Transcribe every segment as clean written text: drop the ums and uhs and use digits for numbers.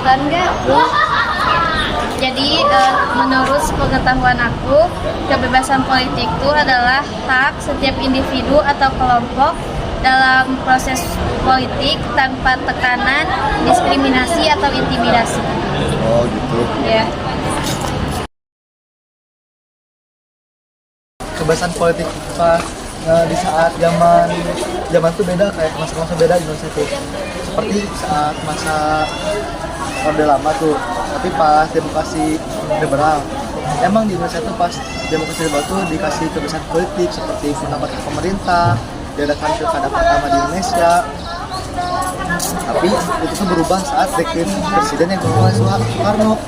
ikutan nggak? Jadi menurut pengetahuan aku, kebebasan politik itu adalah hak setiap individu atau kelompok dalam proses politik tanpa tekanan, diskriminasi atau intimidasi. Oh gitu. Ya. Kebebasan politik pas di saat zaman tuh beda, kayak masa-masa beda di Indonesia tuh. Seperti saat masa Orde Lama tuh, tapi pas demokrasi liberal. Emang di Indonesia tuh pas demokrasi liberal tuh dikasih kebebasan politik seperti pendapat pemerintah, diadakan pilkada pertama di Indonesia. Tapi itu tuh berubah saat dekret presiden yang oleh Soekarno.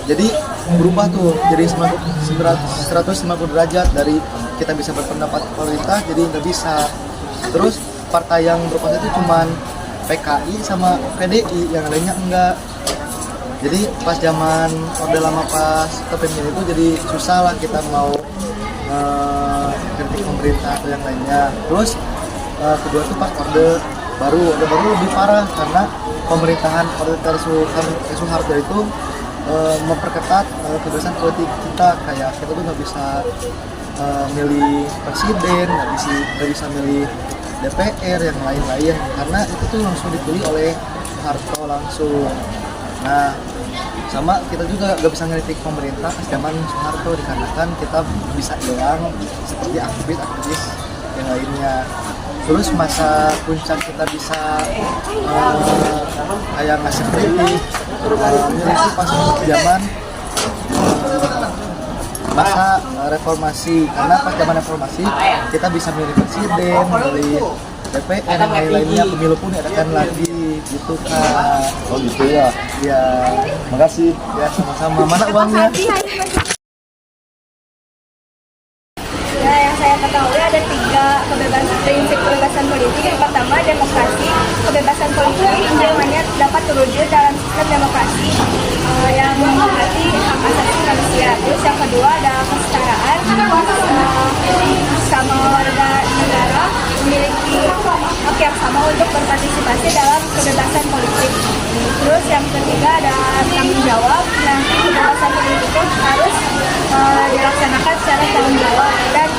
Jadi berubah tuh jadi 150 derajat, dari kita bisa berpendapat pemerintah jadi nggak bisa. Terus partai yang berkuasa itu cuman PKI sama PDI, yang lainnya enggak. Jadi pas zaman Orde Lama pas kepemimpinan itu jadi susah lah kita mau kritik pemerintah atau yang lainnya. Terus kedua tuh pas Orde Baru lebih parah karena pemerintahan Orde Soeharto itu memperketat kebebasan politik kita, kayak kita tuh nggak bisa milih presiden, nggak bisa milih DPR yang lain-lain, karena itu tuh langsung dipilih oleh Soeharto langsung. Nah, sama kita juga nggak bisa ngeritik pemerintah pas zaman Soeharto dikarenakan kita bisa hilang seperti aktivis yang lainnya. Terus masa puncak kita bisa kayak ngasih kritik itu pas zaman masa reformasi, karena pas zaman reformasi kita bisa milih presiden, milih DPR dan lain-lainnya, pemilu pun diadakan lagi gitu kan. Oh gitu ya. Ya, Makasih. ya sama-sama. Mana uangnya? Ya, yang saya ketahui ada 3 prinsip kebebasan politik. Yang pertama, demokrasi. Kebebasan politik intinya dapat terwujud dalam sistem demokrasi yang menghormati hak asasi manusia. Terus yang kedua ada kesetaraan, sama warga negara memiliki hak yang sama untuk berpartisipasi dalam kebebasan politik. Terus yang ketiga ada tanggung jawab. Nanti kebebasan politik itu harus dilaksanakan secara tanggung jawab, dan